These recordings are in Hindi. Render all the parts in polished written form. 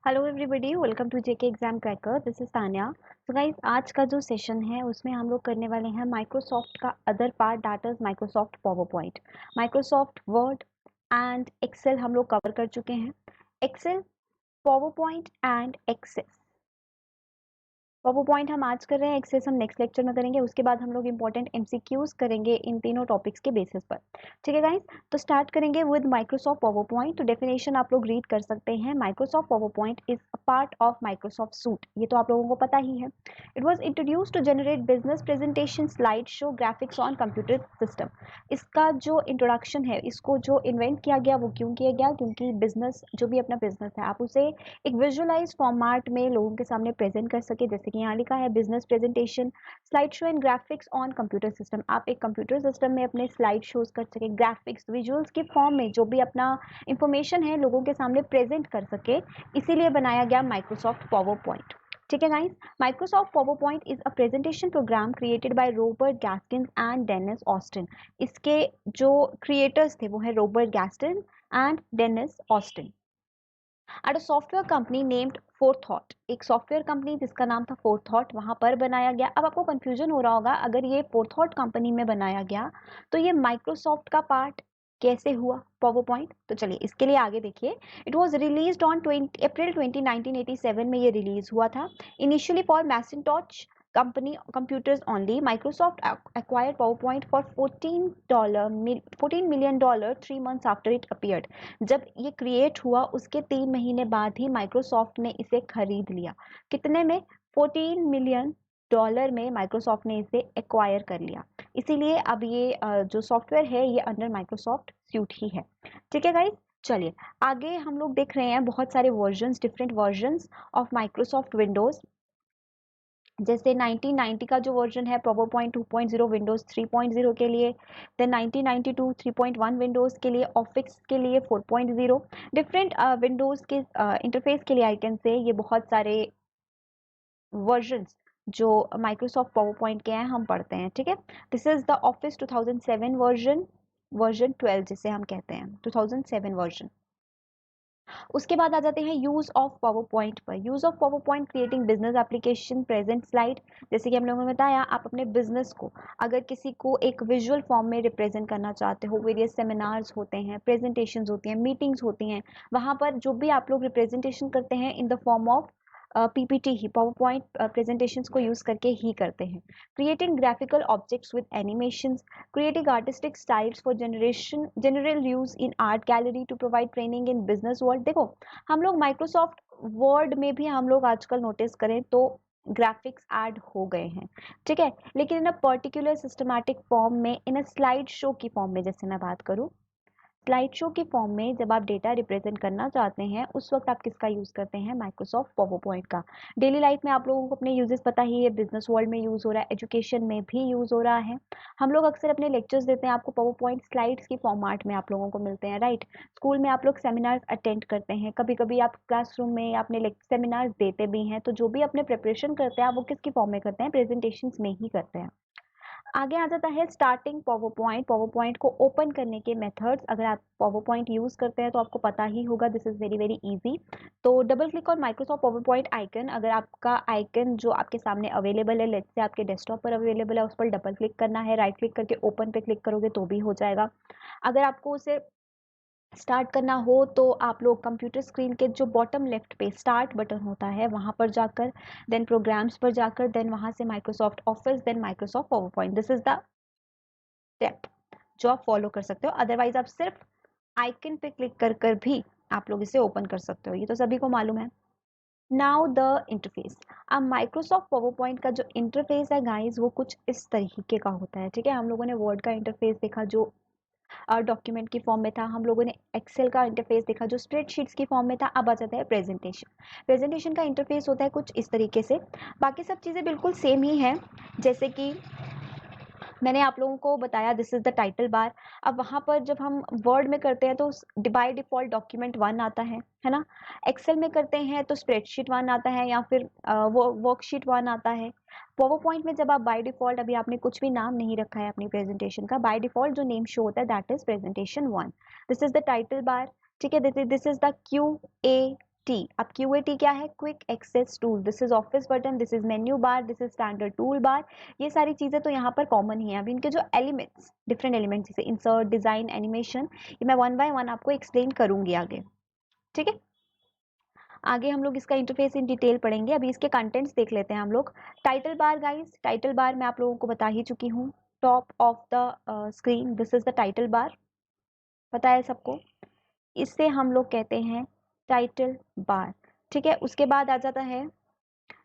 Hello everybody, welcome to JK exam cracker. This is Tanya. तो गाइस, आज का जो सेशन है उसमें हम लोग करने वाले हैं माइक्रोसॉफ्ट का other part, that is Microsoft PowerPoint, Microsoft Word and Excel हम लोग कवर कर चुके हैं। Excel, PowerPoint and Access. PowerPoint हम आज कर रहे हैं, एक्सेस हम नेक्स्ट लेक्चर में करेंगे। उसके बाद हम लोग इंपॉर्टेंट एमसीक्यूज करेंगे इन तीनों टॉपिक्स के बेसिस पर। ठीक है गाइस, तो स्टार्ट करेंगे विद माइक्रोसॉफ्ट पावर पॉइंट। तो डेफिनेशन आप लोग रीड कर सकते हैं। Microsoft PowerPoint is a part of Microsoft suite. ये तो आप लोगों को पता ही है। It was introduce to generate business presentation, slide show, graphics on computer system. इसका जो इंट्रोडक्शन है, इसको जो इन्वेंट किया गया वो क्यों किया गया? क्योंकि बिजनेस, जो भी अपना बिजनेस है, आप उसे एक विजुअलाइज फॉर्मेट में लोगों के सामने प्रेजेंट कर सके। जैसे कि यहाँ लिखा है business presentation, slide show and graphics on computer system. आप एक कंप्यूटर सिस्टम में अपने स्लाइड शोज कर सके, ग्राफिक्स, विजुअल्स की फॉर्म में जो भी अपना इंफॉर्मेशन है लोगों के सामने प्रेजेंट कर सके। इसीलिए बनाया गया माइक्रोसॉफ्ट पावर पॉइंट। ठीक है guys, Microsoft PowerPoint is a presentation program created by Robert Gaskin and Dennis Austin. इसके जो क्रिएटर्स थे वो है Robert Gaskin and Dennis Austin. At a software company named Forethought, एक सॉफ्टवेयर कंपनी जिसका नाम था फोरथॉट, वहां पर बनाया गया। अब आपको कंफ्यूजन हो रहा होगा, अगर ये फोरथॉट कंपनी में बनाया गया तो ये माइक्रोसॉफ्ट का पार्ट कैसे हुआ पावर पॉइंट? तो चलिए इसके लिए आगे देखिए। It was release on April 20 1987 में ये रिलीज हुआ था। Initially for Macintosh company computers only. Microsoft acquired PowerPoint for $14 million 3 months after it appeared. जब ये क्रिएट हुआ उसके 3 महीने बाद ही माइक्रोसॉफ्ट ने इसे खरीद लिया। कितने में? $14 मिलियन में माइक्रोसॉफ्ट ने इसे एक्वायर कर लिया। इसीलिए अब ये जो सॉफ्टवेयर है ये अंडर माइक्रोसॉफ्ट सूट ही है। ठीक है गाइस, चलिए आगे हम लोग देख रहे हैं बहुत सारे versions, different versions of Microsoft Windows. जैसे 1990 का जो वर्जन है पावर पॉइंट 2.0 विंडोज 3.0 के लिए, देन 1992 3.1 विंडोज के लिए, ऑफिस के लिए 4.0। डिफरेंट विंडोज के इंटरफेस के लिए आई कैन से ये बहुत सारे वर्जन्स जो माइक्रोसॉफ्ट पावर पॉइंट के हैं हम पढ़ते हैं। ठीक है, this is the office 2007 version, version 12 जिसे हम कहते हैं, 2007 वर्जन। उसके बाद आ जाते हैं यूज ऑफ पावर पॉइंट पर। Use of power point creating business application present slide. जैसे कि हम लोगों ने बताया, आप अपने बिजनेस को अगर किसी को एक विजुअल फॉर्म में रिप्रेजेंट करना चाहते हो, वेरियस सेमिनार्स होते हैं, प्रेजेंटेशंस होती हैं, मीटिंग्स होती हैं, वहां पर जो भी आप लोग रिप्रेजेंटेशन करते हैं in the form of PPT he, power point presentations को यूज करके ही करते हैं। Creating graphical objects with animations, creating artistic styles for general use in art gallery to provide training in business world। देखो, हम लोग माइक्रोसॉफ्ट वर्ड में भी हम लोग आजकल नोटिस करें तो ग्राफिक्स ऐड हो गए हैं। ठीक है, लेकिन इन अ पर्टिकुलर सिस्टमैटिक फॉर्म में, इन अ स्लाइड शो की फॉर्म में, जैसे मैं बात करूं स्लाइड शो की फॉर्म में, जब आप डेटा रिप्रेजेंट करना चाहते हैं उस वक्त आप किसका यूज करते हैं? माइक्रोसॉफ्ट पावर पॉइंट का। डेली लाइफ में आप लोगों को अपने यूजेस पता ही है, बिजनेस वर्ल्ड में यूज हो रहा है, एजुकेशन में भी यूज हो रहा है। हम लोग अक्सर अपने लेक्चर्स देते हैं, आपको पावर पॉइंट स्लाइड्स की फॉर्मेट में आप लोगों को मिलते हैं, राइट। स्कूल में आप लोग सेमिनार्स अटेंड करते हैं, कभी कभी आप क्लासरूम में अपने सेमिनार्स देते भी हैं। तो जो भी अपने प्रिपरेशन करते हैं आप वो किसकी फॉर्म में करते हैं? प्रेजेंटेशन में ही करते हैं। आगे आ जाता है starting power point. Power point को ओपन करने के मेथड्स। अगर आप पावर पॉइंट यूज करते हैं तो आपको पता ही होगा, this is very very easy. तो double click on Microsoft PowerPoint icon. अगर आपका आइकन जो आपके सामने अवेलेबल है, लेट्स से आपके डेस्कटॉप पर अवेलेबल है, उस पर डबल क्लिक करना है। राइट क्लिक करके ओपन पे क्लिक करोगे तो भी हो जाएगा। अगर आपको उसे स्टार्ट करना हो तो आप लोग कंप्यूटर स्क्रीन के जो बॉटम लेफ्ट पे स्टार्ट बटन होता है वहां पर जाकर, देन प्रोग्राम्स पर जाकर, देन वहां से Microsoft Office, then Microsoft PowerPoint, this is the step जो आप फॉलो कर सकते हो। अदरवाइज आप सिर्फ आइकन पे क्लिक कर कर भी आप लोग इसे ओपन कर सकते हो, ये तो सभी को मालूम है। Now the interface. अब माइक्रोसॉफ्ट पावर पॉइंट का जो इंटरफेस है गाइस वो कुछ इस तरीके का होता है। ठीक है, हम लोगों ने वर्ड का इंटरफेस देखा जो डॉक्यूमेंट की फॉर्म में था, हम लोगों ने एक्सेल का इंटरफेस देखा जो स्प्रेडशीट्स की फॉर्म में था। अब आ जाता है प्रेजेंटेशन। प्रेजेंटेशन का इंटरफेस होता है कुछ इस तरीके से। बाकी सब चीज़ें बिल्कुल सेम ही है, जैसे कि मैंने आप लोगों को बताया दिस इज द टाइटल बार। अब वहां पर जब हम वर्ड में करते हैं तो बाय डिफॉल्ट डॉक्यूमेंट 1 आता है ना। एक्सेल में करते हैं तो स्प्रेडशीट 1 आता है या फिर वो वर्कशीट 1 आता है। पावर पॉइंट में जब आप बाय डिफॉल्ट, अभी आपने कुछ भी नाम नहीं रखा है अपनी प्रेजेंटेशन का, बाय डिफॉल्ट जो नेम शो होता है that is presentation 1। This is the title bar. ठीक है, this is the Q A T. अब QAT क्या है? Quick access tool. This is Office button, this is menu bar, this is standard tool bar. ये सारी चीजें तो यहाँ पर कॉमन ही है। अभी इनके जो एलिमेंट्स, डिफरेंट एलिमेंट्स जैसे इंसर्ट, डिजाइन, एनिमेशन, ये मैं वन बाय वन आपको एक्सप्लेन करूंगी आगे, ठीक है। आगे हम लोग इसका इंटरफेस इन डिटेल पढ़ेंगे। अभी इसके कंटेंट्स देख लेते हैं हम लोग। Title bar guys, title bar मैं आप लोगों को बता ही चुकी हूँ। Top of the screen, this is the title बार, पता है सबको। इससे हम लोग कहते हैं टाइटल बार, ठीक है। उसके बाद आ जाता है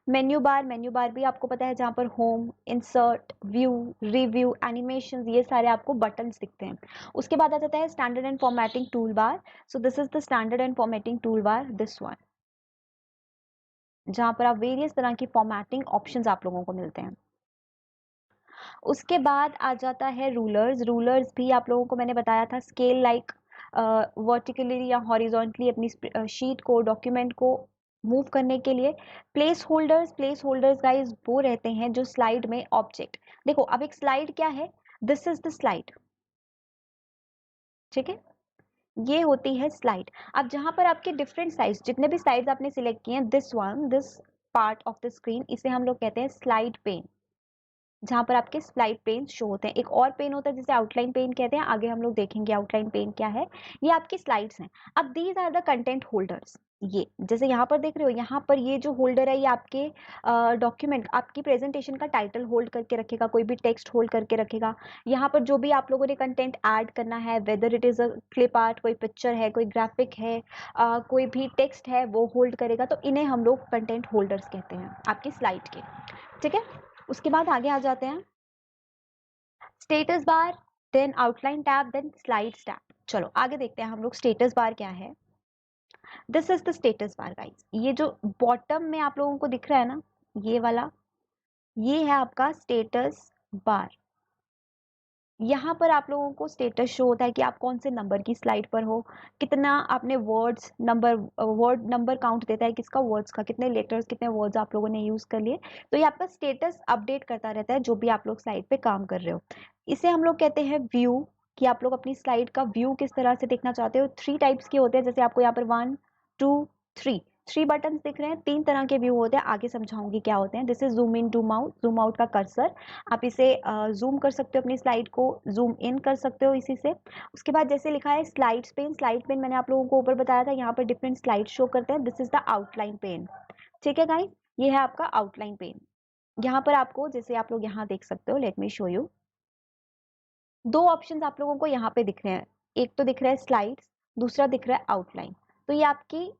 मेन्यू बार। मेन्यू बार भी आपको पता है, जहाँ पर home, insert, view, review, animation, ये सारे आपको बटन्स दिखते हैं। उसके बाद आ जाता है standard and formatting tool bar. So this is the standard and formatting tool bar, this one, जहाँ पर आप वेरियस तरह की फॉर्मेटिंग ऑप्शंस आप लोगों को मिलते हैं। उसके बाद आ जाता है रूलर्स। रूलर्स भी आप लोगों को मैंने बताया था, स्केल लाइक वर्टिकली या हॉरिजॉन्टली अपनी शीट को, डॉक्यूमेंट को मूव करने के लिए। Place holders, place holders guys वो रहते हैं जो स्लाइड में ऑब्जेक्ट, देखो अब एक स्लाइड क्या है, दिस इज द स्लाइड, ठीक है, ये होती है स्लाइड। अब जहां पर आपके डिफरेंट साइज, जितने भी स्लाइड्स आपने सिलेक्ट किए हैं, this one, this part of the screen, इसे हम लोग कहते हैं स्लाइड पेन, जहां पर आपके स्लाइड पेन शो होते हैं। एक और पेन होता है जिसे आउटलाइन पेन कहते हैं, आगे हम लोग देखेंगे आउटलाइन पेन क्या है। ये आपकी स्लाइड्स हैं। अब these are the content holders. ये जैसे यहाँ पर देख रहे हो, यहाँ पर ये जो होल्डर है, ये आपके डॉक्यूमेंट, आपकी प्रेजेंटेशन का टाइटल होल्ड करके रखेगा, कोई भी टेक्स्ट होल्ड करके रखेगा। यहाँ पर जो भी आप लोगों ने कंटेंट ऐड करना है, whether it is a clip art, कोई पिक्चर है, कोई ग्राफिक है, कोई भी टेक्स्ट है, वो होल्ड करेगा। तो इन्हें हम लोग कंटेंट होल्डर्स कहते हैं आपकी स्लाइड के, ठीक है। उसके बाद आगे आ जाते हैं status bar, then outline tab, then slides tab. चलो आगे देखते हैं हम लोग स्टेटस बार क्या है। This is the status bar guys. ये जो बॉटम में आप लोगों को दिख रहा है ना, ये वाला, ये है आपका स्टेटस बार। यहाँ पर आप लोगों को स्टेटस शो होता है कि आप कौन से नंबर की स्लाइड पर हो, कितना आपने words, number, word number count देता है किसका, वर्ड्स का, कितने लेटर्स, कितने वर्ड्स आप लोगों ने यूज कर लिए। तो ये आपका स्टेटस अपडेट करता रहता है जो भी आप लोग स्लाइड पे काम कर रहे हो। इसे हम लोग कहते हैं व्यू, कि आप लोग अपनी स्लाइड का व्यू किस तरह से देखना चाहते हो। 3 टाइप्स के होते हैं, जैसे आपको यहाँ पर 1 2 3 3 बटन दिख रहे हैं। 3 तरह के व्यू होते हैं, आगे समझाऊंगी क्या होते हैं। This is zoom in, zoom out का कर्सर, आप इसे जूम कर सकते हो, अपनी स्लाइड को जूम इन कर सकते हो इसी से। उसके बाद जैसे लिखा है स्लाइड्स पेन, स्लाइड पेन मैंने आप लोगों को ऊपर बताया था, यहाँ पर डिफरेंट स्लाइड शो करते हैं। This is the outline pane, ठीक है गाइस, ये है आपका आउटलाइन पेन। यहाँ पर आपको, जैसे आप लोग यहाँ देख सकते हो, let me show you, 2 options आप लोगों को यहाँ पे दिख रहे हैं। एक तो दिख रहा है स्लाइड्स, दूसरा दिख रहा है आउटलाइन। तो ये आपकी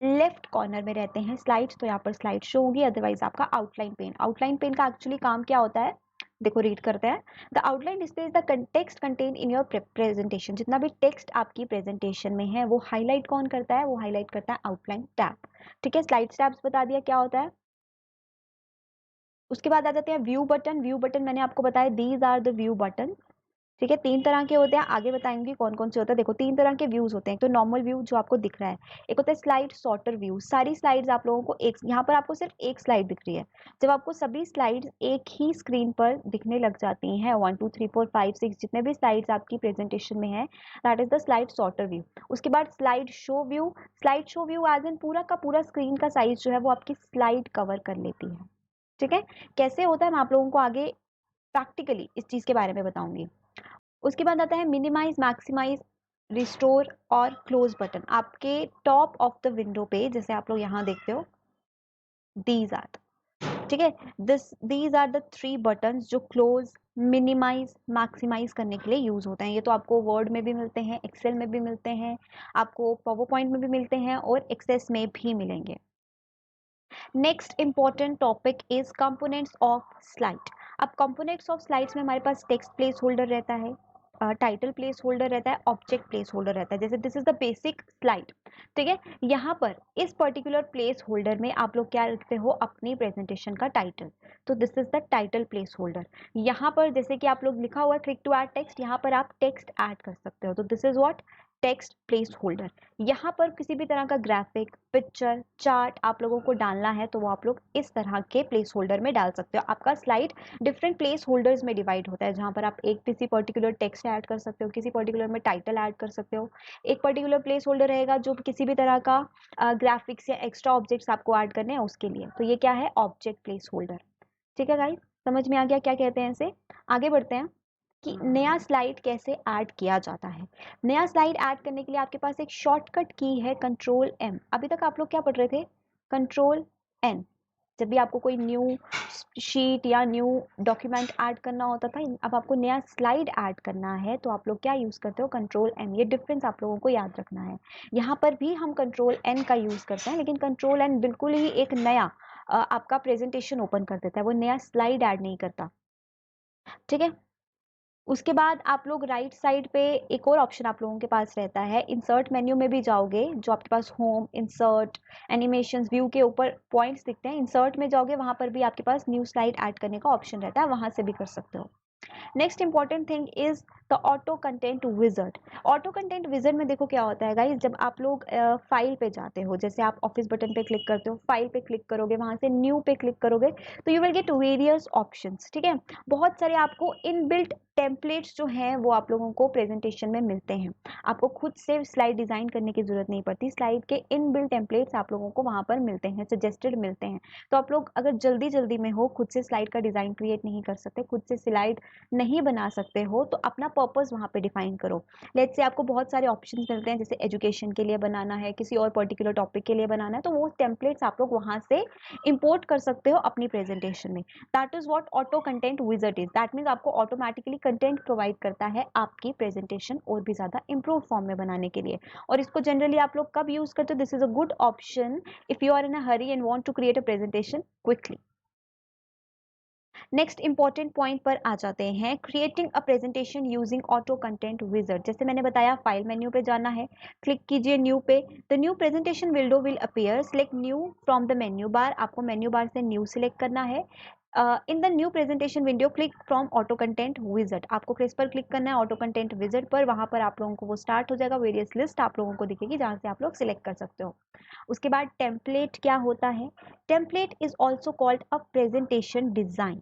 लेफ्ट कॉर्नर में रहते हैं स्लाइड्स, तो यहाँ पर स्लाइड शो होगी, अदरवाइज आपका आउटलाइन पेन। आउटलाइन पेन का एक्चुअली काम क्या होता है, देखो रीड करते हैं। The outline displays the text contain in your presentation. जितना भी टेक्स्ट आपकी प्रेजेंटेशन में है, वो हाईलाइट कौन करता है, वो हाईलाइट करता है आउटलाइन टैब, ठीक है। स्लाइड टैब्स बता दिया क्या होता है। उसके बाद आ जाते हैं व्यू बटन। व्यू बटन मैंने आपको बताया, these are the view button, ठीक है। 3 तरह के होते हैं, आगे बताएंगे कौन कौन से होते हैं। देखो 3 तरह के व्यूज होते हैं। तो नॉर्मल व्यू जो आपको दिख रहा है, एक होता है स्लाइड सॉर्टर व्यू। सारी स्लाइड्स आप लोगों को एक, यहाँ पर आपको सिर्फ एक स्लाइड दिख रही है। जब आपको सभी स्लाइड्स एक ही स्क्रीन पर दिखने लग जाती हैं, 1 2 3 4 5 6 जितने भी स्लाइड्स आपकी प्रेजेंटेशन में है, that is the slide sorter view. उसके बाद slide show view. Slide show view as in पूरा का पूरा स्क्रीन का साइज जो है वो आपकी स्लाइड कवर कर लेती है, ठीक है। कैसे होता है मैं आप लोगों को आगे प्रैक्टिकली इस चीज के बारे में बताऊंगी। उसके बाद आता है मिनिमाइज, मैक्सिमाइज, रिस्टोर और क्लोज बटन। आपके टॉप ऑफ द विंडो पे, जैसे आप लोग यहाँ देखते हो, दीज आर, ठीक है, दीज आर द 3 बटन्स जो क्लोज, मिनिमाइज, मैक्सिमाइज करने के लिए यूज होते हैं। ये तो आपको वर्ड में भी मिलते हैं, एक्सेल में भी मिलते हैं, आपको पावर पॉइंट में भी मिलते हैं और एक्सेस में भी मिलेंगे। Next important topic is components of slide. अब कंपोनेंट्स ऑफ स्लाइड्स में हमारे पास टेक्स्ट प्लेस होल्डर रहता है, टाइटल प्लेस होल्डर रहता है, ऑब्जेक्ट प्लेस होल्डर रहता है। जैसे this is the basic slide, ठीक है। यहाँ पर इस पर्टिकुलर प्लेस होल्डर में आप लोग क्या रखते हो, अपनी प्रेजेंटेशन का टाइटल। तो this is the title place holder. यहाँ पर जैसे कि आप लोग लिखा हुआ है क्लिक टू ऐड टेक्स्ट, यहाँ पर आप टेक्स्ट ऐड कर सकते हो। तो this is what text place holder. यहाँ पर किसी भी तरह का ग्राफिक, पिक्चर, चार्ट आप लोगों को डालना है तो वो आप लोग इस तरह के प्लेस होल्डर में डाल सकते हो। आपका स्लाइड डिफरेंट प्लेस होल्डर्स में डिवाइड होता है, जहाँ पर आप एक किसी पर्टिकुलर टेक्स्ट ऐड कर सकते हो, किसी पर्टिकुलर में टाइटल ऐड कर सकते हो। एक पर्टिकुलर प्लेस होल्डर रहेगा जो किसी भी तरह का ग्राफिक्स या एक्स्ट्रा ऑब्जेक्ट्स आपको ऐड करने हैं उसके लिए, तो ये क्या है, ऑब्जेक्ट प्लेस होल्डर। ठीक है गाइस, समझ में आ गया क्या कहते हैं इसे। आगे बढ़ते हैं कि नया स्लाइड कैसे ऐड किया जाता है। नया स्लाइड ऐड करने के लिए आपके पास एक शॉर्टकट की है कंट्रोल एम। अभी तक आप लोग क्या पढ़ रहे थे, कंट्रोल एन। जब भी आपको कोई न्यू शीट या न्यू डॉक्यूमेंट ऐड करना होता था, अब आपको नया स्लाइड ऐड करना है तो आप लोग क्या यूज करते हो, कंट्रोल एन। ये डिफरेंस आप लोगों को याद रखना है। यहाँ पर भी हम कंट्रोल एन का यूज करते हैं, लेकिन कंट्रोल एन बिल्कुल ही एक नया आपका प्रेजेंटेशन ओपन कर देता है, वो नया स्लाइड ऐड नहीं करता। ठीक है, उसके बाद आप लोग राइट साइड पे एक और ऑप्शन आप लोगों के पास रहता है, इंसर्ट मेन्यू में भी जाओगे, जो आपके पास होम, इंसर्ट, एनिमेशंस, व्यू के ऊपर पॉइंट्स दिखते हैं, इंसर्ट में जाओगे वहां पर भी आपके पास न्यू स्लाइड ऐड करने का ऑप्शन रहता है, वहां से भी कर सकते हो। Next important thing is the auto content wizard. Auto content wizard में देखो क्या होता है गाइस, जब आप लोग फाइल पे जाते हो, जैसे आप ऑफिस बटन पे क्लिक करते हो, फाइल पे क्लिक करोगे, वहां से न्यू पे क्लिक करोगे तो you will get various options. ठीक है, बहुत सारे आपको इनबिल्ट टेम्पलेट्स जो हैं वो आप लोगों को प्रेजेंटेशन में मिलते हैं। आपको खुद से स्लाइड डिजाइन करने की जरूरत नहीं पड़ती, स्लाइड के इनबिल्ट टेम्पलेट्स आप लोगों को वहां पर मिलते हैं, सजेस्टेड मिलते हैं। तो आप लोग अगर जल्दी जल्दी में हो, खुद से स्लाइड का डिजाइन क्रिएट नहीं कर सकते, खुद से स्लाइड नहीं बना सकते हो, तो अपना पर्पस वहां पे डिफाइन करो। लेट्स से आपको बहुत सारे ऑप्शंस मिलते हैं, जैसे एजुकेशन के लिए बनाना है, किसी और पर्टिकुलर टॉपिक के लिए बनाना है, तो वो टेम्पलेट्स आप लोग वहां से इंपोर्ट कर सकते हो अपनी प्रेजेंटेशन में। That is what auto content wizard is. That means आपको ऑटोमेटिकली कंटेंट प्रोवाइड करता है आपकी प्रेजेंटेशन और भी ज्यादा इंप्रूव फॉर्म में बनाने के लिए। और इसको जनरली आप लोग कब यूज करते हो, this is a good option if you are in a hurry and want to create a presentation quickly. Next important point पर आ जाते हैं, creating a presentation using auto content wizard. जैसे मैंने बताया, फाइल मेन्यू पे जाना है, क्लिक कीजिए न्यू पे, the new presentation window will appear, select new from the menu bar. आपको मेन्यू बार से न्यू सिलेक्ट करना है। In the new presentation window click from auto content wizard. आपको किस पर क्लिक करना है, ऑटो कंटेंट विजर्ड पर। वहां पर आप लोगों को वो स्टार्ट हो जाएगा, वेरियस लिस्ट आप लोगों को दिखेगी जहां से आप लोग सिलेक्ट कर सकते हो। उसके बाद टेम्पलेट क्या होता है, template is also called a presentation design.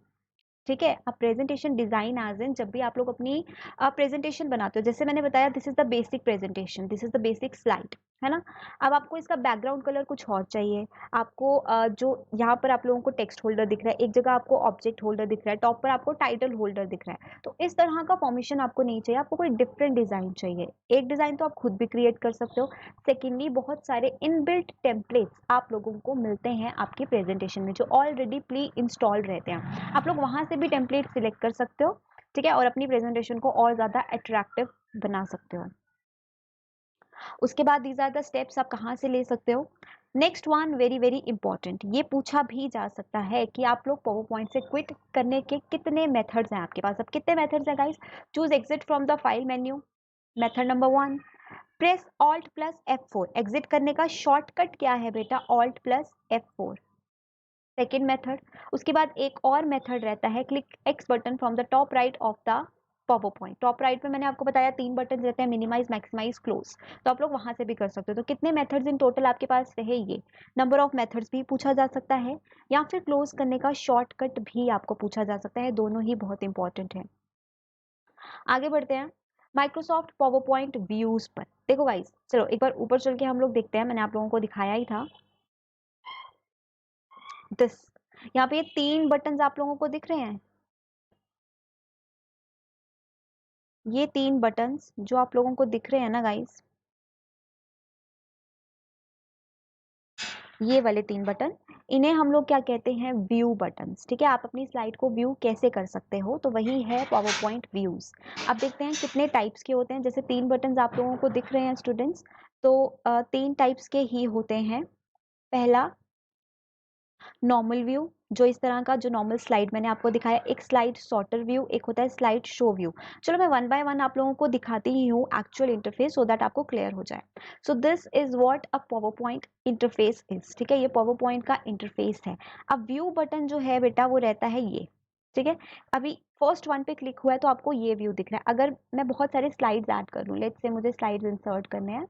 ठीक है, अब प्रेजेंटेशन डिजाइन एज इन, जब भी आप लोग अपनी प्रेजेंटेशन बनाते हो, जैसे मैंने बताया this is the basic presentation, this is the basic slide, है ना। अब आपको इसका बैकग्राउंड कलर कुछ और चाहिए, आपको जो यहाँ पर आप लोगों को टेक्स्ट होल्डर दिख रहा है, एक जगह आपको ऑब्जेक्ट होल्डर दिख रहा है, टॉप पर आपको टाइटल होल्डर दिख रहा है, तो इस तरह का फॉर्मेशन आपको नहीं चाहिए, आपको कोई डिफरेंट डिजाइन चाहिए। एक डिजाइन तो आप खुद भी क्रिएट कर सकते हो, सेकेंडली बहुत सारे इनबिल्ट टेम्पलेट्स आप लोगों को मिलते हैं आपकी प्रेजेंटेशन में जो ऑलरेडी प्री इंस्टॉल्ड रहते हैं, आप लोग वहां से भी टेम्पलेट सिलेक्ट कर सकते हो। ठीक है, और अपनी प्रेजेंटेशन को और ज्यादा अट्रैक्टिव बना सकते हो। उसके बाद दीज आर द स्टेप्स आप कहाँ से ले सकते हो। Next one very very important, ये पूछा भी जा सकता है कि आप लोग पावर पॉइंट से क्विट करने के कितने मेथड्स हैं आपके पास। अब कितने मेथड्स हैं guys, choose exit from the file menu, method number 1। Press alt plus F4, exit करने का शॉर्टकट क्या है बेटा, alt plus F4, second method. उसके बाद एक और मेथड रहता है, click x button from the top right of the power point. Top right में मैंने आपको बताया 3 बटन रहते हैं, मिनिमाइज, मैक्सिमाइज, क्लोज, तो आप लोग वहां से भी कर सकते हो। तो कितने मेथड्स इन टोटल आपके पास रहे, ये नंबर ऑफ मेथड्स भी पूछा जा सकता है, या फिर क्लोज करने का शॉर्टकट भी आपको पूछा जा सकता है, दोनों ही बहुत इंपॉर्टेंट है। आगे बढ़ते हैं माइक्रोसॉफ्ट पावर पॉइंट व्यूज पर। देखो गाइस, चलो एक बार ऊपर चल के हम लोग देखते हैं, मैंने आप लोगों को दिखाया ही था दिस, यहाँ पे ये 3 बटन आप लोगों को दिख रहे हैं, ये 3 बटन्स जो आप लोगों को दिख रहे हैं ना गाइस, ये वाले 3 बटन, इन्हें हम लोग क्या कहते हैं, व्यू बटन्स। ठीक है, आप अपनी स्लाइड को व्यू कैसे कर सकते हो, तो वही है पावर पॉइंट व्यूज। अब देखते हैं कितने टाइप्स के होते हैं। जैसे 3 बटन्स आप लोगों को दिख रहे हैं स्टूडेंट्स, तो 3 टाइप्स के ही होते हैं। पहला नॉर्मल व्यू, जो इस तरह का, जो नॉर्मल स्लाइड मैंने आपको दिखाया, एक स्लाइड सॉर्टर व्यू, एक होता है स्लाइड शो व्यू। चलो मैं वन बाय वन आप लोगों को दिखाती ही हूँ एक्चुअल इंटरफेस, सो दैट आपको क्लियर हो जाए। So this is what a power point interface is. ठीक है, ये पावर पॉइंट का इंटरफेस है। अब व्यू बटन जो है बेटा वो रहता है ये, ठीक है, अभी फर्स्ट वन पे क्लिक हुआ है तो आपको ये व्यू दिख रहा है। अगर मैं बहुत सारे स्लाइड्स ऐड कर लूँ, लेट्स से मुझे स्लाइड्स इंसर्ट करने हैं,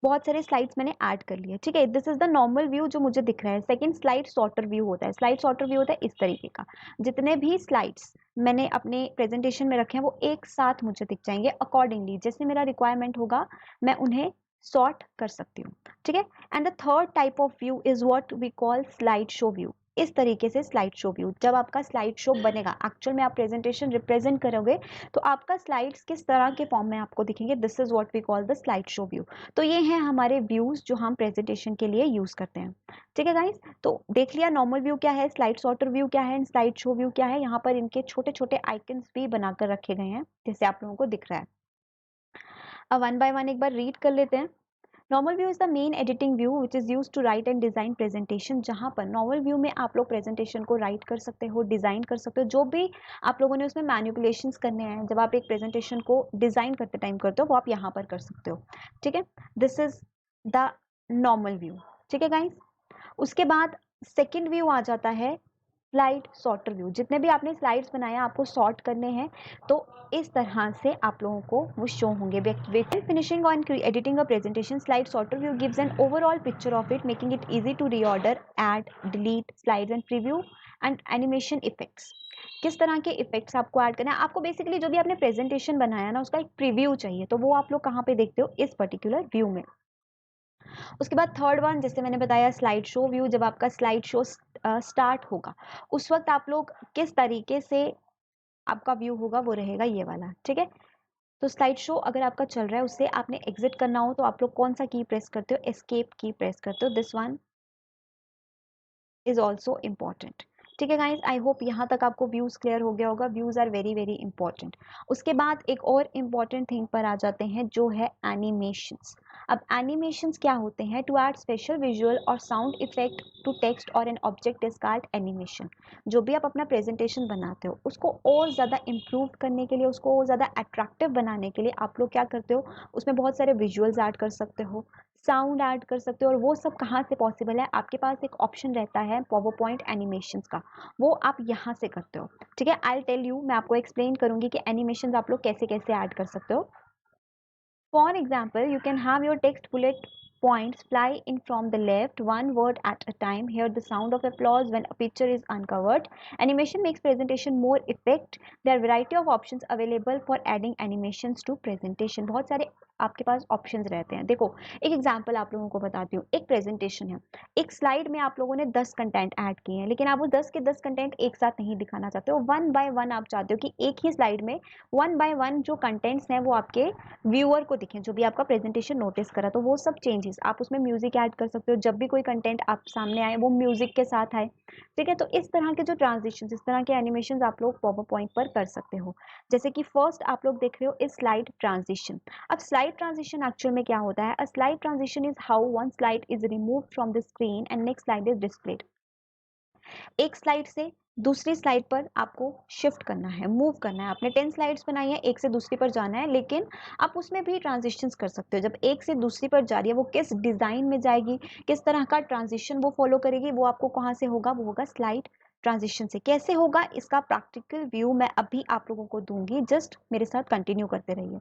बहुत सारे स्लाइड्स मैंने ऐड कर लिए, ठीक है, this is the normal view जो मुझे दिख रहा है। सेकंड स्लाइड सॉर्टर व्यू होता है। स्लाइड सॉर्टर व्यू होता है इस तरीके का, जितने भी स्लाइड्स मैंने अपने प्रेजेंटेशन में रखे हैं वो एक साथ मुझे दिख जाएंगे, अकॉर्डिंगली जैसे मेरा रिक्वायरमेंट होगा मैं उन्हें सॉर्ट कर सकती हूँ, ठीक है। And the third type of view is what we call slide show view. इस तरीके से स्लाइड शो व्यू, जब आपका स्लाइड शो बनेगा, एक्चुअल में आप प्रेजेंटेशन रिप्रेजेंट करोगे तो आपका स्लाइड्स किस तरह के फॉर्म में आपको दिखेंगे, this is what we call the slide show view. तो ये हैं हमारे व्यूज जो हम प्रेजेंटेशन के लिए यूज करते हैं, ठीक है गाइस। तो देख लिया नॉर्मल व्यू क्या है, स्लाइड सॉर्टर व्यू क्या है, स्लाइड शो व्यू क्या है। यहाँ पर इनके छोटे छोटे आइकन्स भी बनाकर रखे गए हैं जैसे आप लोगों को दिख रहा है। अब वन बाय वन एक बार रीड कर लेते हैं। Normal view is the main editing view which is use to write and design presentation. जहां पर नॉर्मल व्यू में आप लोग प्रेजेंटेशन को राइट कर सकते हो, डिजाइन कर सकते हो, जो भी आप लोगों ने उसमें मैनिपुलेशंस करने हैं, जब आप एक प्रेजेंटेशन को डिजाइन करते टाइम करते हो वो आप यहाँ पर कर सकते हो, ठीक है। This is the normal view, ठीक है गाइस। उसके बाद सेकेंड व्यू आ जाता है स्लाइड सॉर्टर व्यू। जितने भी आपने स्लाइड्स बनाए आपको सॉर्ट करने हैं तो इस तरह से आप लोगों को वो शो होंगे। Finishing on editing a presentation, slide sorter view gives an overall picture of it, making it easy to reorder, add, delete slides and preview and animation effects. किस तरह के इफेक्ट्स आपको ऐड करना है, आपको बेसिकली जो भी आपने प्रेजेंटेशन बनाया ना उसका एक प्रीव्यू चाहिए, तो वो आप लोग कहाँ पे देखते हो, इस पर्टिकुलर व्यू में। उसके बाद थर्ड वन जैसे मैंने बताया स्लाइड शो व्यू, जब आपका स्लाइड शो स्टार्ट होगा उस वक्त आप लोग किस तरीके से आपका व्यू होगा वो रहेगा ये वाला, ठीक है। तो स्लाइड शो अगर आपका चल रहा है उससे आपने एग्जिट करना हो तो आप लोग कौन सा की प्रेस करते हो, एस्केप की प्रेस करते हो। This one is also important, ठीक है गाइज। आई होप यहाँ तक आपको व्यूज क्लियर हो गया होगा। Views are very very important. उसके बाद एक और इम्पॉर्टेंट थिंग पर आ जाते हैं जो है एनिमेशंस। अब एनिमेशंस क्या होते हैं, टू ऐड स्पेशल विजुअल और साउंड इफेक्ट टू टेक्स्ट और an object is called animation. जो भी आप अपना प्रेजेंटेशन बनाते हो उसको और ज़्यादा इम्प्रूव करने के लिए, उसको और ज़्यादा अट्रैक्टिव बनाने के लिए आप लोग क्या करते हो, उसमें बहुत सारे विजुअल्स ऐड कर सकते हो, साउंड ऐड कर सकते हो। और वो सब कहाँ से पॉसिबल है, आपके पास एक ऑप्शन रहता है पावर पॉइंट एनिमेशंस का, वो आप यहाँ से करते हो, ठीक है। आई टेल यू, मैं आपको एक्सप्लेन करूंगी कि एनिमेशंस आप लोग कैसे कैसे ऐड कर सकते हो। For example, you can have your text bullet points fly in from the left, one word at a time. Hear the sound of applause when a picture is uncovered. Animation makes presentation more effect. There are variety of options available for adding animations to presentation. बहुत सारे आपके पास ऑप्शंस रहते हैं। देखो एक एग्जांपल आप लोगों को बताती हूँ। एक प्रेजेंटेशन है, एक स्लाइड में आप लोगों ने 10 कंटेंट ऐड किए हैं, लेकिन आप वो 10 के 10 कंटेंट एक साथ नहीं दिखाना चाहते हो, वन बाय वन आप चाहते हो कि एक ही स्लाइड में वन बाय वन जो कंटेंट्स हैं वो आपके व्यूअर को दिखें, जो भी आपका प्रेजेंटेशन नोटिस करा। तो वो सब चेंजेस आप उसमें म्यूजिक ऐड कर सकते हो, जब भी कोई कंटेंट आप सामने आए वो म्यूजिक के साथ आए, ठीक है। तो इस तरह के जो ट्रांजिशन, इस तरह के एनिमेशन आप लोग पावर पॉइंट पर कर सकते हो। जैसे कि फर्स्ट आप लोग देख रहे हो इस स्लाइड ट्रांजिशन। अब स्लाइड ट्रांजिशन एक्चुअल में क्या होता है, अ slide transition is how one slide is remove from the screen and next slide is displayed. एक स्लाइड से दूसरी स्लाइड पर आपको शिफ्ट करना है, मूव करना है। आपने 10 स्लाइड्स बनाई है, एक से दूसरी पर जाना है, लेकिन आप उसमें भी ट्रांजिशंस कर सकते हो। जब एक से दूसरी पर जा रही है वो किस डिजाइन में जाएगी, किस तरह का ट्रांजिशन वो फॉलो करेगी, वो आपको कहाँ से होगा, वो होगा स्लाइड ट्रांजिशन से। कैसे होगा इसका प्रैक्टिकल व्यू मैं अभी आप लोगों को दूंगी, जस्ट मेरे साथ कंटिन्यू करते रहिए।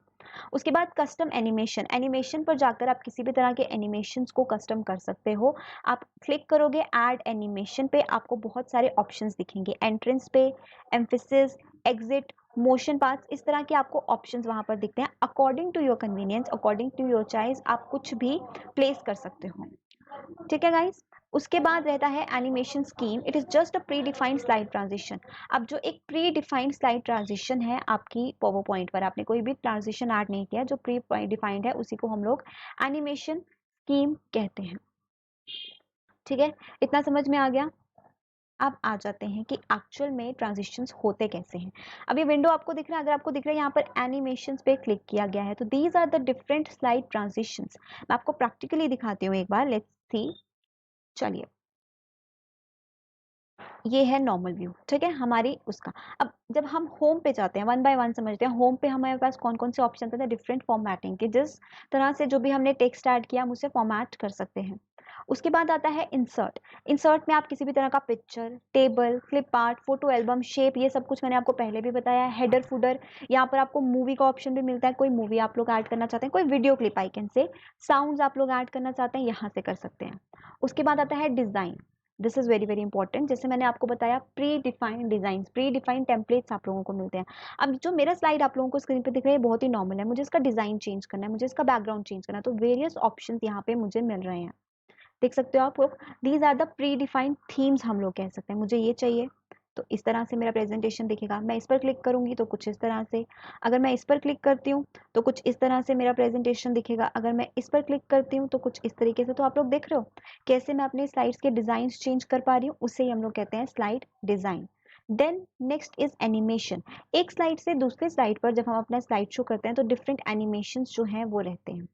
उसके बाद कस्टम एनिमेशन, एनिमेशन पर जाकर आप किसी भी तरह के एनिमेशंस को कस्टम कर सकते हो। आप क्लिक करोगे ऐड एनिमेशन पे, आपको बहुत सारे ऑप्शंस दिखेंगे, एंट्रेंस पे, एम्फेसिस, एग्जिट, मोशन पाथ्स, इस तरह के आपको ऑप्शंस वहां पर दिखते हैं। According to your convenience, according to your choice आप कुछ भी प्लेस कर सकते हो, ठीक है गाइस। उसके बाद रहता है animation scheme, it is just a pre defined slide transition. अब जो एक प्री डिफाइंड स्लाइड ट्रांजिशन है आपकी पावर पॉइंट पर, आपने कोई भी ट्रांजिशन ऐड नहीं किया, जो प्री डिफाइंड है उसी को हम लोग एनिमेशन स्कीम कहते हैं, ठीक है। इतना समझ में आ गया। अब आ जाते हैं कि एक्चुअल में ट्रांजिशंस होते कैसे हैं। अब ये विंडो आपको दिख रहा है, अगर आपको दिख रहा है यहाँ पर एनिमेशंस पे क्लिक किया गया है, तो these are the different slide transitions. मैं आपको प्रैक्टिकली दिखाती हूँ एक बार, लेट्स सी। चलिए ये है नॉर्मल व्यू, ठीक है, हमारी उसका। अब जब हम होम पे जाते हैं, वन बाय वन समझते हैं। होम पे हमारे पास कौन कौन से ऑप्शन थे, डिफरेंट फॉर्मेटिंग के, जिस तरह से जो भी हमने टेक्स्ट ऐड किया हम उसे फॉर्मेट कर सकते हैं। उसके बाद आता है इंसर्ट। इंसर्ट में आप किसी भी तरह का picture, table, clip art, photo album, shape, ये सब कुछ मैंने आपको पहले भी बताया है। हेडर, फुडर, यहाँ पर आपको मूवी का ऑप्शन भी मिलता है, कोई मूवी आप लोग ऐड करना चाहते हैं, कोई video clip I can say, sounds आप लोग ऐड करना चाहते हैं, यहाँ से कर सकते हैं। उसके बाद आता है design. This is very very important. जैसे मैंने आपको बताया pre defined design, pre defined templates आप लोगों को मिलते हैं। अब जो मेरा स्लाइड आप लोगों को स्क्रीन पे दिख रहा है बहुत ही नॉर्मल है, मुझे इसका डिजाइन चेंज करना है, मुझे इसका बैकग्राउंड चेंज करना है, तो वेरियस ऑप्शंस यहाँ पे मुझे मिल रहे हैं, देख सकते हो आप लोग। These are the predefined themes हम लोग कह सकते हैं। मुझे ये चाहिए तो इस तरह से मेरा प्रेजेंटेशन दिखेगा, मैं इस पर क्लिक करूंगी तो कुछ इस तरह से, अगर मैं इस पर क्लिक करती हूँ तो कुछ इस तरह से मेरा प्रेजेंटेशन दिखेगा, अगर मैं इस पर क्लिक करती हूँ तो कुछ इस तरीके से। तो आप लोग देख रहे हो कैसे मैं अपने स्लाइड्स के डिजाइन चेंज कर पा रही हूँ, उसे ही हम लोग कहते हैं slide design. Then next is animation. एक स्लाइड से दूसरे स्लाइड पर जब हम अपना स्लाइड शो करते हैं तो डिफरेंट एनिमेशन जो हैं वो रहते हैं।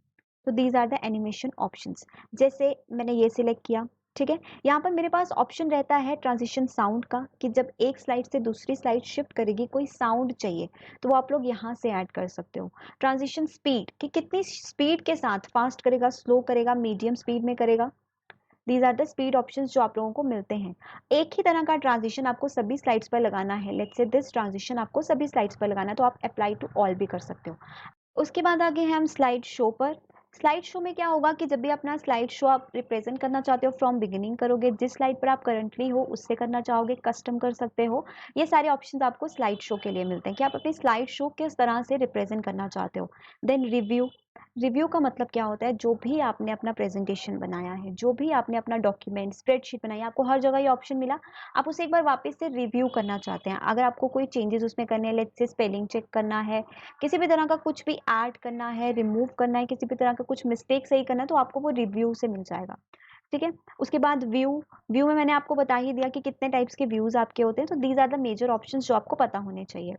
तो these are the animation options. जैसे मैंने ये सिलेक्ट किया, ठीक है, यहाँ पर मेरे पास ऑप्शन रहता है ट्रांजिशन साउंड का, कि जब एक स्लाइड से दूसरी स्लाइड शिफ्ट करेगी कोई साउंड चाहिए तो वो आप लोग यहाँ से ऐड कर सकते हो। ट्रांजिशन स्पीड, कि कितनी स्पीड के साथ, फास्ट करेगा, स्लो करेगा, मीडियम स्पीड में करेगा। These are the speed options जो आप लोगों को मिलते हैं। एक ही तरह का ट्रांजिशन आपको सभी स्लाइड्स पर लगाना है, लेट्स से दिस ट्रांजिशन आपको सभी स्लाइड्स पर लगाना है तो आप अप्लाई टू ऑल भी कर सकते हो। उसके बाद आगे हैं हम स्लाइड शो पर। स्लाइड शो में क्या होगा कि जब भी अपना स्लाइड शो आप रिप्रेजेंट करना चाहते हो, फ्रॉम बिगिनिंग करोगे, जिस स्लाइड पर आप करंटली हो उससे करना चाहोगे, कस्टम कर सकते हो, ये सारे ऑप्शंस आपको स्लाइड शो के लिए मिलते हैं कि आप अपनी स्लाइड शो किस तरह से रिप्रेजेंट करना चाहते हो। Then review. रिव्यू का मतलब क्या होता है, जो भी आपने अपना प्रेजेंटेशन बनाया है, जो भी आपने अपना डॉक्यूमेंट, स्प्रेडशीट बनाई, आपको हर जगह ये ऑप्शन मिला, आप उसे एक बार वापस से रिव्यू करना चाहते हैं। अगर आपको कोई चेंजेस उसमें करने हैं, लेट्स से स्पेलिंग चेक करना है, किसी भी तरह का कुछ भी ऐड करना है, रिमूव करना है, किसी भी तरह का कुछ मिस्टेक सही करना है, तो आपको वो रिव्यू से मिल जाएगा, ठीक है। उसके बाद व्यू। व्यू में मैंने आपको बता ही दिया कि कितने टाइप्स के व्यूज आपके होते हैं, तो these are the major options जो आपको पता होने चाहिए।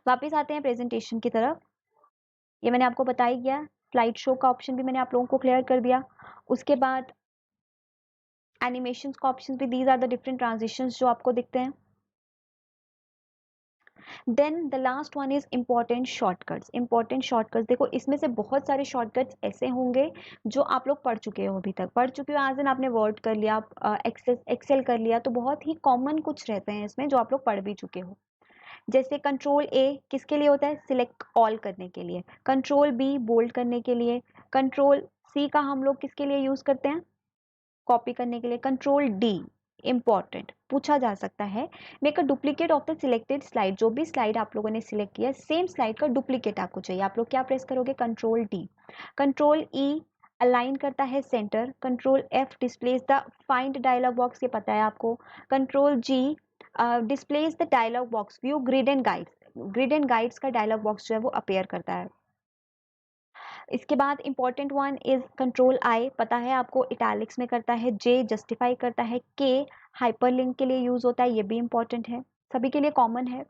वापस आते हैं प्रेजेंटेशन की तरफ। ये मैंने आपको बता ही गया, स्लाइड शो का ऑप्शन भी मैंने आप लोगों को क्लियर कर दिया। उसके बाद एनिमेशन का ऑप्शन भी, these are the different transitions जो आपको दिखते हैं। Then the last one is important shortcuts. Important shortcuts, देखो इसमें से बहुत सारे शॉर्टकट्स ऐसे होंगे जो आप लोग पढ़ चुके हो, अभी तक पढ़ चुके हो, आज दिन आपने वर्ड कर लिया, एक्सेल कर लिया, तो बहुत ही कॉमन कुछ रहते हैं इसमें जो आप लोग पढ़ भी चुके हो। जैसे कंट्रोल ए किसके लिए होता है, सिलेक्ट ऑल करने के लिए। कंट्रोल बी बोल्ड करने के लिए। कंट्रोल सी का हम लोग किसके लिए यूज करते हैं, कॉपी करने के लिए। कंट्रोल डी इंपॉर्टेंट, पूछा जा सकता है, make a duplicate of the selected slide. जो भी स्लाइड आप लोगों ने सिलेक्ट किया, सेम स्लाइड का डुप्लीकेट आपको चाहिए, आप लोग क्या प्रेस करोगे, control D. Control E align करता है centre. Control F displays the find dialog box, ये पता है आपको। Control G displays the dialog box view grid and guides. Grid and guides का डायलॉग बॉक्स जो है वो अपीयर करता है। इसके बाद important one is control I, पता है आपको, इटैलिक्स में करता है। जे जस्टिफाई करता है। के हाइपरलिंक के लिए यूज होता है, ये भी इंपॉर्टेंट है, सभी के लिए कॉमन है।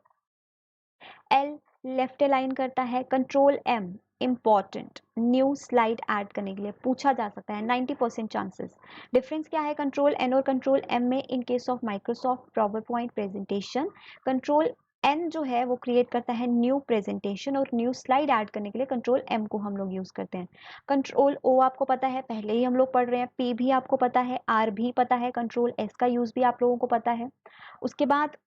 एल लेफ्ट अलाइन करता है। Control M important, new slide add करने के लिए पूछा जा सकता है, 90% चांसेस। डिफरेंस क्या है कंट्रोल एन और कंट्रोल एम में in case of Microsoft PowerPoint presentation? Control N जो है वो क्रिएट करता है न्यू प्रेजेंटेशन, और न्यू स्लाइड ऐड करने के लिए कंट्रोल एम को हम लोग यूज करते हैं। कंट्रोल ओ आपको पता है, पहले ही हम लोग पढ़ रहे हैं। पी भी आपको पता है, आर भी पता है, कंट्रोल एस का यूज भी आप लोगों को पता है। उसके बाद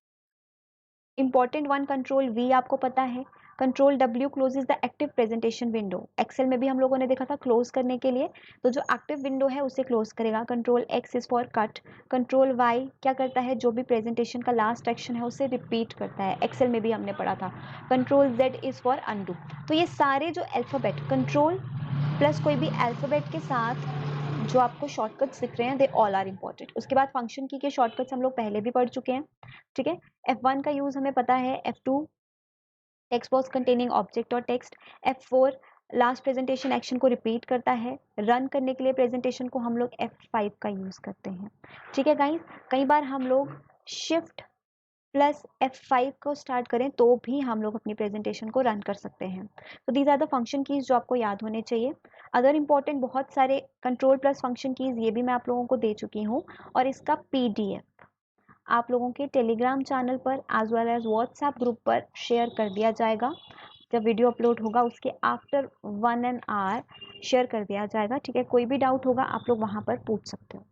इंपॉर्टेंट वन कंट्रोल वी आपको पता है। Control W closes the active presentation window, Excel में भी हम लोगों ने देखा था क्लोज करने के लिए, तो जो एक्टिव विंडो है उसे क्लोज करेगा। Control X is for cut. Control Y क्या करता है, जो भी प्रेजेंटेशन का लास्ट एक्शन है उसे रिपीट करता है, एक्सेल में भी हमने पढ़ा था। Control Z is for undo. तो ये सारे जो अल्फाबेट, कंट्रोल प्लस कोई भी अल्फाबेट के साथ जो आपको शॉर्टकट्स दिख रहे हैं, दे ऑल आर इंपॉर्टेंट। उसके बाद फंक्शन की के शॉर्टकट्स हम लोग पहले भी पढ़ चुके हैं, ठीक है। F1 का यूज हमें पता है। F2 text box containing object और text. F4 last presentation action को रिपीट करता है। रन करने के लिए प्रेजेंटेशन को हम लोग F5 का यूज करते हैं, ठीक है गाइस। कई बार हम लोग शिफ्ट प्लस F5 को स्टार्ट करें तो भी हम लोग अपनी प्रेजेंटेशन को रन कर सकते हैं। तो these are the function keys जो आपको याद होने चाहिए। अदर इंपॉर्टेंट बहुत सारे कंट्रोल प्लस फंक्शन कीज ये भी मैं आप लोगों को दे चुकी हूँ, और इसका PDF आप लोगों के टेलीग्राम चैनल पर as well as WhatsApp group पर शेयर कर दिया जाएगा। जब वीडियो अपलोड होगा उसके आफ्टर 1 एन आवर शेयर कर दिया जाएगा। ठीक है, कोई भी डाउट होगा आप लोग वहाँ पर पूछ सकते हो।